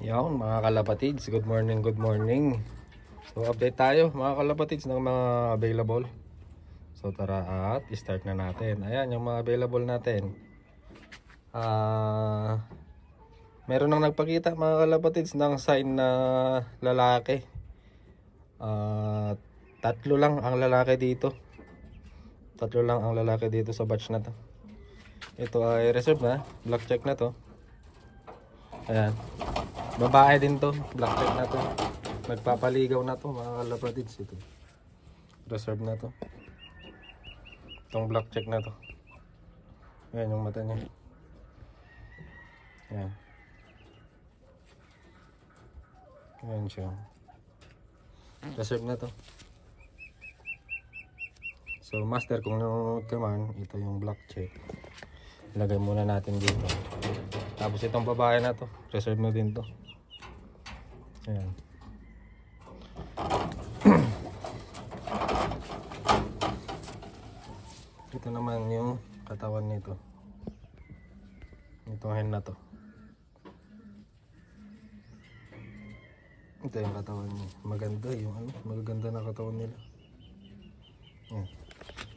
Yan mga kalapatids, good morning, good morning. So update tayo mga kalapatids ng mga available. So tara at start na natin. Ayan yung mga available natin. Meron nang nagpakita mga kalapatids ng sign na lalaki. Tatlo lang ang lalaki dito. Tatlo lang ang lalaki dito sa batch na to. Ito ay reserve na, black check na to. Ayan. Babae din to, black check na to. Nagpapaligaw na to mga kalapatids ito. Reserve na to. Itong black check na to. Ayan yung mata niya. Ayan. Ayan siya. Reserve na to. So master, kung nanonood ka man, ito yung black check. Ilagay muna natin dito. Tapos itong babae na to, reserve na din to. Ayan. Ito naman yung katawan nito. Itong hen na to. Ito yung katawan niya. Maganda yung magaganda na katawan nila. Ayan.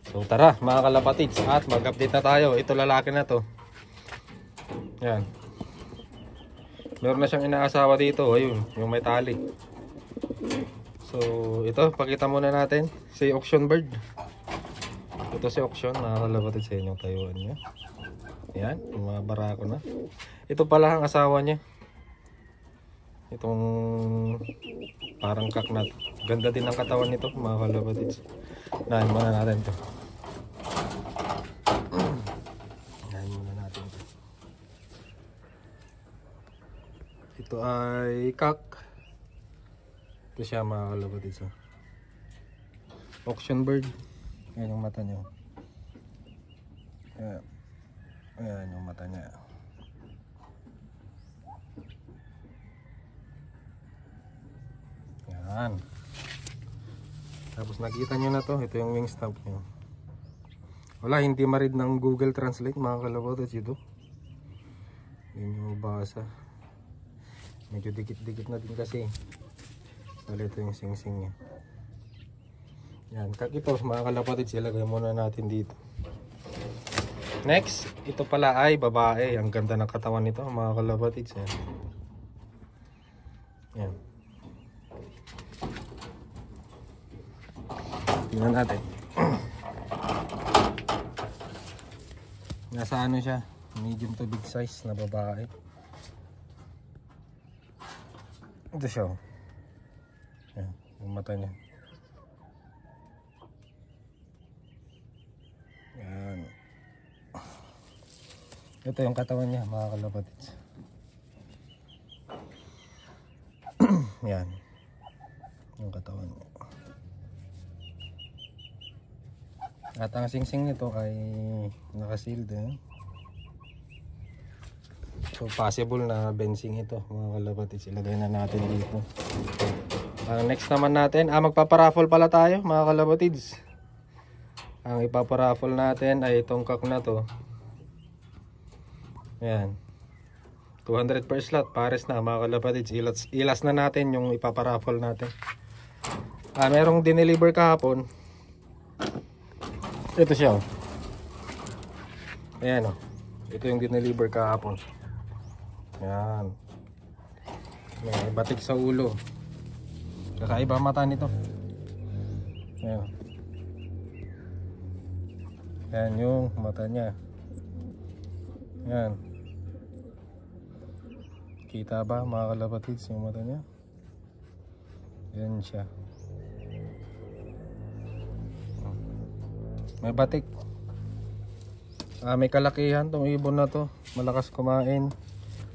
So tara mga kalapatids at mag-update na tayo. Ito lalaki na to. Ayan. Meron na siyang inaasawa dito. Ayun, yung may tali. So ito, pakita muna natin si auction bird. Ito si auction, nakakalabatid sa inyong tayuan niya. Ayan, yung mga barako na. Ito pala ang asawa niya. Itong parang kaknat. Ganda din ang katawan nito mga kalapatids. Nahin muna natin ito. Nahin muna natin ito. Ito ay kak. Ito siya mga kalapatids. Auction bird. Ayan yung mata niya. Ayan. Ayan yung mata niya. Ayan. Tapos nakita nyo na to. Ito yung wing stamp nyo. Wala, hindi ma-read ng Google Translate mga kalapatids ito. Hindi nyo mabasa. Medyo dikit-dikit na din kasi. Dali ito yung sing-sing nya. Yan, kak ito mga kalapatids, ilagay muna natin dito. Next, ito pala ay babae. Ang ganda ng katawan nito mga kalapatids. Yan. Yan. Tingnan natin. Nasa ano siya? Medium to big size na babae. Ito siya. Yan, yung mata niya. Yan. Ito yung katawan niya mga kalapatids. Yan. Yung katawan niya. At ang sing-sing nito ay nakasealed eh. So possible na bensing ito mga kalapatids. Ilagay na natin dito. Ang next naman natin, magpaparaffle pala tayo mga kalapatids. Ang ipaparaffle natin ay itong kak na to. Ayan. 200 per slot, pares na mga kalapatids. Ilas na natin yung ipaparaffle natin. Merong dineliver kahapon. Ito siya. Ayan o. Ito yung dineliver kahapon. Ayan. May batik sa ulo. Kakaiba mata nito. Ayan. Ayan yung mata niya. Ayan. Kita ba mga kalapatids yung mata niya? Ayan siya. May batik. May kalakihan tong ibon na to. Malakas kumain.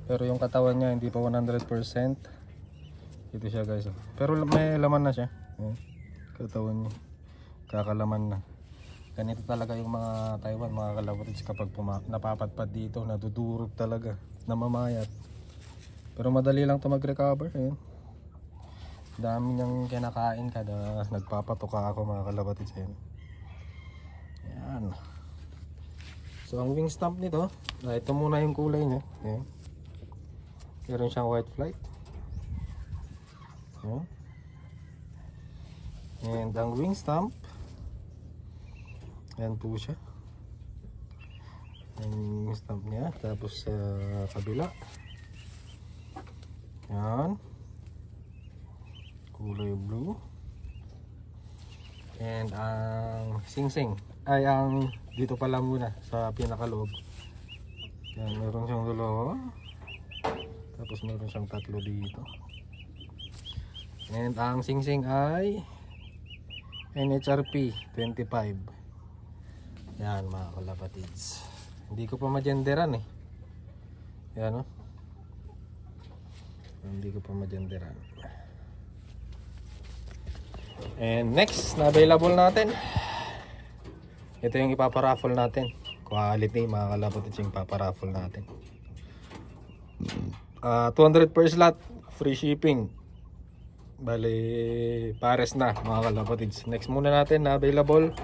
Pero yung katawan niya hindi pa 100%. Ito siya guys. Pero may laman na siya. Ayan. Katawan niya. Kakalaman na. Ganito talaga yung mga Taiwan, mga kalapatids, kapag napapadpad dito, nadudurog talaga, namamayat. Pero madali lang ito mag-recover. Ayan. Dami niyang kinakain kada nagpapatuka ako mga kalapatids. Ayan. Ayan. So ang wing stamp nito, ito muna yung kulay niya. Ayan. Meron siyang white flight. Oh. And ang wing stump. Ayan po siya. Ang wing stump niya. Tapos sa kabila. Ayan. Kulay blue. And ang sing-sing ay ang dito pala muna sa pinakaloob. Yan, meron siyang dalawa. Tapos meron siyang tatlo dito. And ang sing-sing ay NHRP 25. Yan mga kalapatids. Hindi ko pa magenderan eh. Yan o. Hindi ko pa magenderan. And next na available natin, ito yung ipaparaffle natin. Quality mga kalapatids yung ipaparaffle natin. 200 per slot, free shipping. Bali pares na mga kalapatids. Next muna natin na available,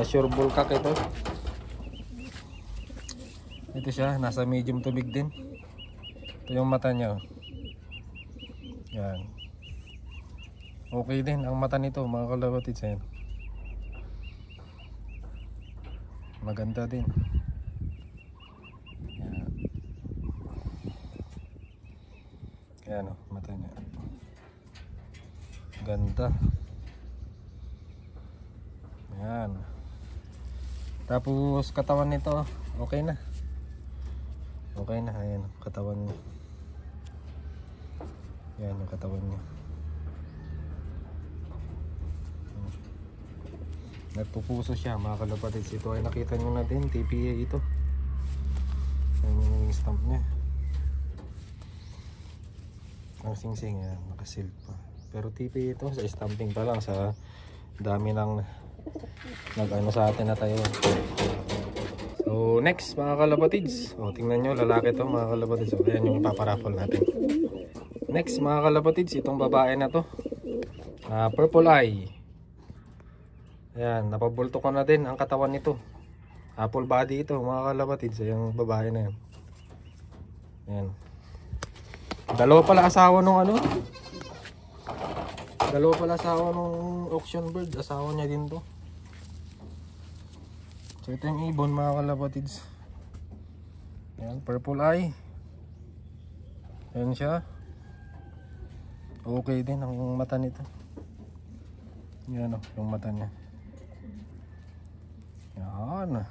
sure bulkak ito. Ito siya, nasa medium to big din. Ito yung mata niya. Yan. Okay din ang mata nito mga kalapatids. Yan. Maganda din. Yan. Yan o, mata niya. Ganda. Yan. Tapos katawan nito, okay na. Okay na, ayan katawan niya. Yan ang katawan niya. Nagpupuso siya mga kalapatids. Ito ay nakita nyo na din, TPA ito. Yan yung stamp niya. Ang sing-sing yan, nakasil pa. Pero TPA ito, sa stamping pa lang, sa dami ng nag-ano sa atin na tayo. So next mga kalapatids, tingnan nyo, lalaki to mga kalapatids. So ayan yung ipaparaffle natin. Next mga kalapatids, itong babae na to, purple eye. Ayan, napabulto ko na din ang katawan nito. Apple body ito mga kalapatids, yung babae na yan. Ayan. Dalawa pala asawa nung ano. Dalawa pala asawa nung auction bird, asawa niya din to. So ito yung ibon mga kalapatids. Ayan, purple eye. Ayan siya. Okay din ang mata nito. Yan o, yung mata niya. Yan.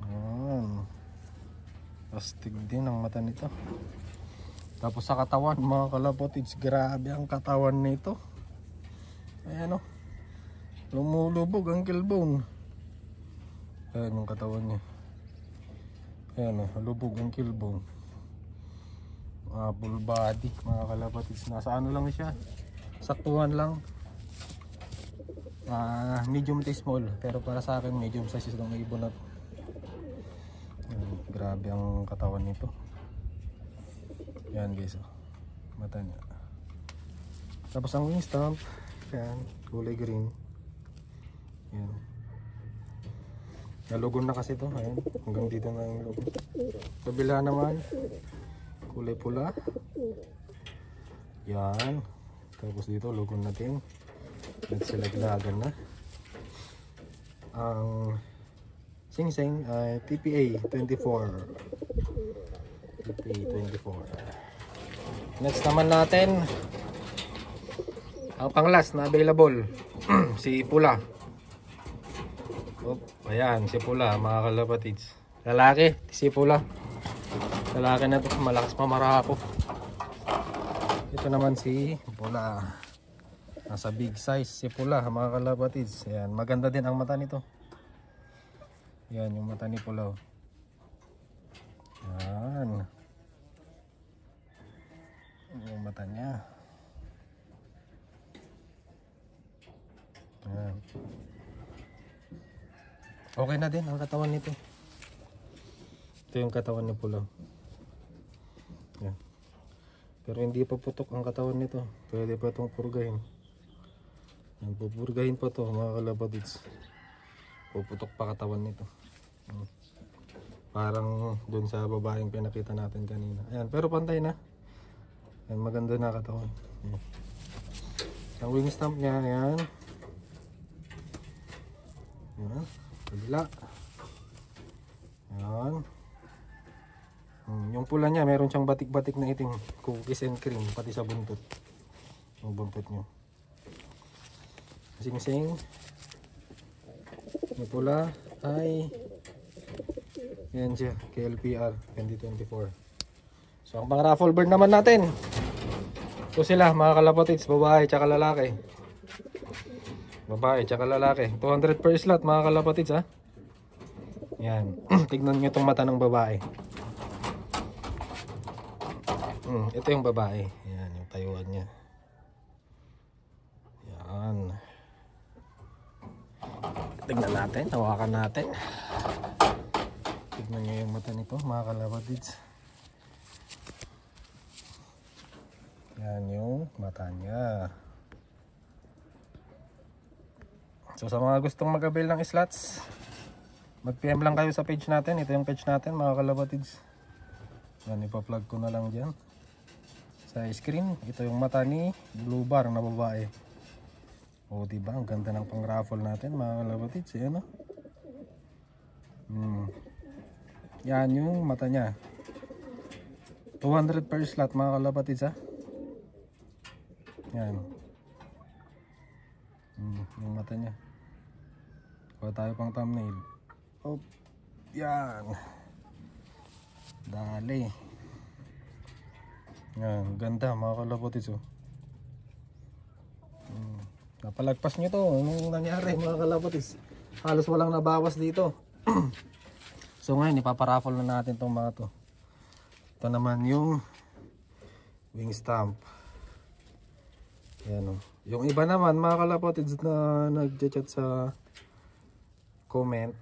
Yan. Astig din ang mata nito. Tapos sa katawan mga kalapatids, grabe ang katawan nito. Ayan o, lumulubog ang killbone. Ayan yung katawan niya. Ayan o, lubog ang killbone. Full body mga kalapatids. Nasa ano lang siya, saktuhan lang. Medium to small, pero para sa akin medium size lang ang ibon na to. Grabe ang katawan nito. Yan guys, mata niya. Tapos ang wing stump, yan, kulay green. Yan. Nalugon na kasi to, ayan, hanggang dito na yung logo. Kabila naman, kulay pula. Yan. Tapos dito lugon natin. Nagsilaglagan na. Ang sing-sing ay TPA 24. TPA 24. Next naman natin ang pang-last na available. Si pula. Ayan, si pula mga kalapatids. Lalaki, si pula. Lalaki na to, malakas pa marako. Ito naman si pula. Nasa big size si pula mga kalapatids. Ayan, maganda din ang mata nito. Ayan yung mata ni pula. Ayan. Yung mata niya. Ayan. Okay na din ang katawan nito. Ito yung katawan ni pula. Ayan. Pero hindi pa putok ang katawan nito. Pwede pa itong purgahin. Pupurgahin pa to mga kalapatids. Puputok pa katawan nito. Parang dun sa babaeng pinakita natin kanina. Ayan, pero pantay na. Ayan, maganda na katawan. Ayan. Ang wing stamp niya, ayan. Ayan, kabila. Ayan. Yung pula niya, meron siyang batik-batik na itim. Cookies and cream, pati sa buntot. Yung buntot niyo. Sing-sing. Yung pula ay yan siya, KLPR 2024. So ang pang raffle bird naman natin, ito sila mga kalapatids, babae tsaka lalaki. Babae tsaka lalaki, 200 per slot mga kalapatids ha. Yan. Tignan nyo itong mata ng babae. Ito yung babae. Yan yung tayuan niya. Yan. Tignan natin, hawakan natin. Tignan nyo yung mata nito mga kalapatids. Yan yung mata niya. So sa mga gustong mag-avail ng slots, mag-PM lang kayo sa page natin. Ito yung page natin mga kalapatids. Yan, ipa-plug ko na lang dyan sa screen. Ito yung mata ni Blue Bar na babae. O diba, ang ganda ng pang raffle natin mga kalapatids. Yan o. Yan yung mata niya. 200 per slot mga kalapatids ha. Yan. Yung mata niya. Kuha tayo pang thumbnail. Oh, yan. Dali. Yan, ganda mga kalapatids oh. Napalagpas nyo to. Anong nangyari mga kalapatids? Halos walang nabawas dito. So ngayon ipaparaffle na natin tong mga to. Ito naman yung wing stamp. Yan o. Yung iba naman mga kalapatids na nag-chat sa comment,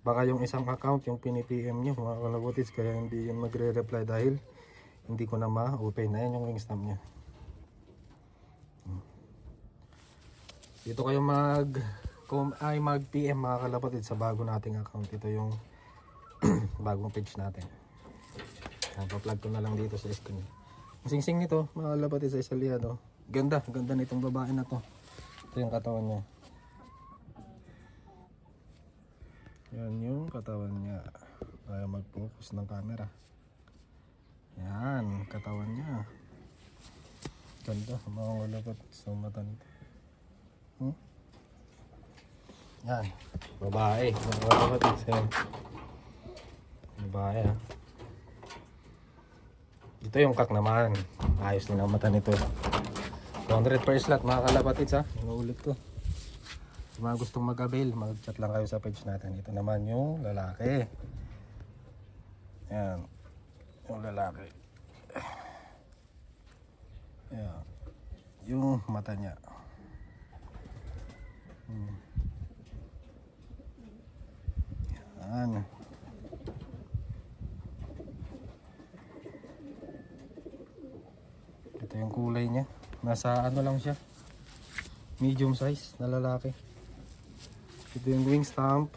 baka yung isang account yung pini-PM nyo mga kalapatids, kaya hindi yun magre-reply dahil hindi ko na ma-open. Ayan yung wing stamp nya. Dito kayo mag-PM mga kalapatids sa bago nating account. Ito yung bagong page natin. Pa-plug ko na lang dito sa screen. Ang sing-sing nito mga kalapatids sa isaliado. Ganda nitong babae na to. Ito yung katawan niya. Yan yung katawan niya. Kaya mag-focus ng camera. Yan, katawan niya. Ganda mga kalapatids sa mata nito. Yan, babae. Mga kalapatids yan. Babae ha. Ito yung kak naman. Ayos din ang mata nito. 200 per slot mga kalapatids ha. Inuulit ko. Sa mga gustong mag-avail, mag-chat lang kayo sa page natin. Ito naman yung lalaki. Yan. Yung lalaki. Yan. Yung mata niya. Yan. Ito yung kulay niya. Nasa ano lang siya, medium size na lalaki. Ito yung wing stamp.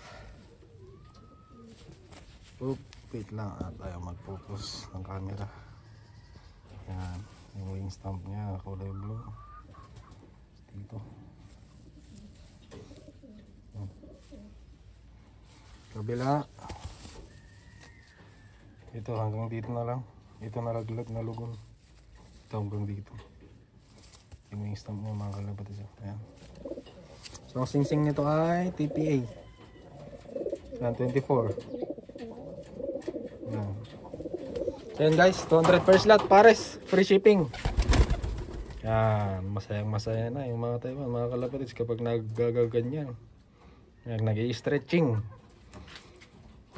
Wait lang at ayaw mag-focus ng camera. Yan, yung wing stamp niya kulay blue. Dito. Kabila. Ito hanggang dito na lang. Ito nalaglag na lugon. Ito hanggang dito. Yung wing stamp niya mga kalapatids. Ayan. So ang sing-sing nito ay TPA. Yan, 24. Ayan. So yan guys, 200 per slot pares, free shipping. Yan, masayang masaya na yung mga Taiwan, mga kalapatids kapag naggaganyan. Yan, nag-i-stretching.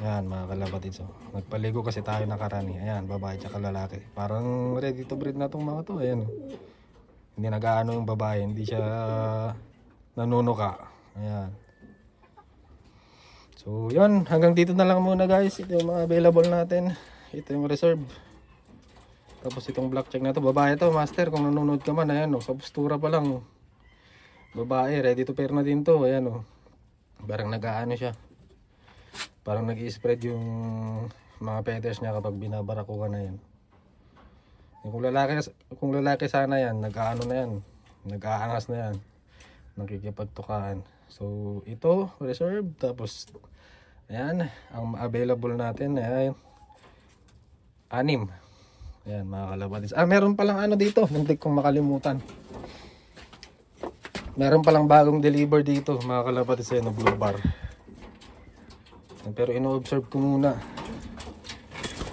Yan mga kalapatids. So, nagpaligo kasi tayo nakarani. Ayan, babae tsaka lalaki. Parang ready to breed na itong mga to. Ayan. Hindi nag-aano yung babae, hindi siya nanunuka. Ayan. So yun, hanggang dito na lang muna guys. Ito yung mga available natin. Ito yung reserve. Tapos itong black check na to, babae to master. Kung nanonood ka man, ayan o, sa postura pa lang. Babae, ready to pair na din to. Ayan o, parang nag-aano siya. Parang nag-i-spread yung mga feathers niya kapag binabara ko ka na yan. Kung lalaki sana yan, nag-aano na yan, nag-aangas na yan, nakikipagtukaan. So ito reserve, tapos ayan, ang available natin ay 6. Ayan mga kalabatis. Meron palang ano dito, hindi kong makalimutan. Meron palang bagong deliver dito mga kalabatis, na blue bar. Pero ino-observe ko muna.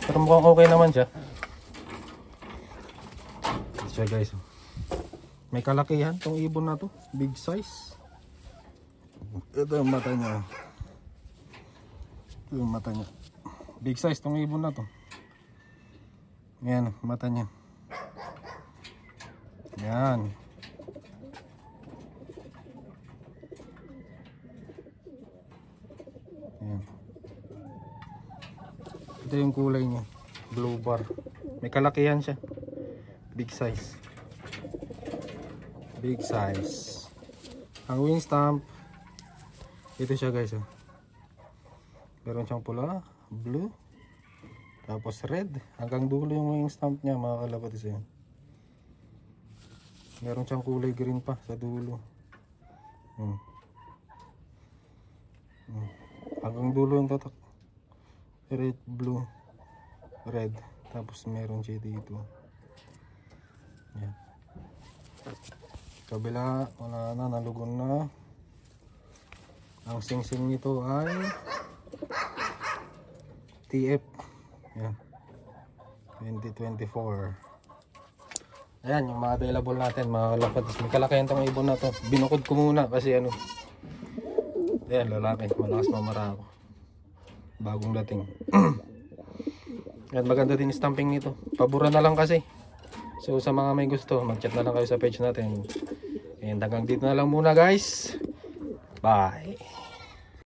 Pero mukhang okay naman siya. So guys, may kalakihan tong ibon na to, big size. Ito yung mata niya. Ito yung mata niya. Big size tong ibon na to. Yan, mata niya. Yan. Yan. Ito yung kulay niya, blue bar. May kalakihan siya. Big size. Big size. Ang wing stamp, ito siya guys. Meron siyang pula, blue, tapos red. Hanggang dulo yung wing stamp niya mga kalabatis. Meron siyang kulay green pa sa dulo. Hanggang dulo yung tatak. Red, blue, red. Tapos meron siya dito. Yan. Kabila, wala na, nalugon na. Ang sing-sing nito ay TF. Yan. 2024. Ayan, yung mga available natin, mga kalapatis. May kalakihan tong ibon na to. Binukod ko muna kasi ano. Ayan, lalaki. Malakas mamara ako. Bagong dating. At maganda din stamping nito. Pabura na lang kasi. So sa mga may gusto, mag-chat na lang kayo sa page natin. And hanggang dito na lang muna guys. Bye.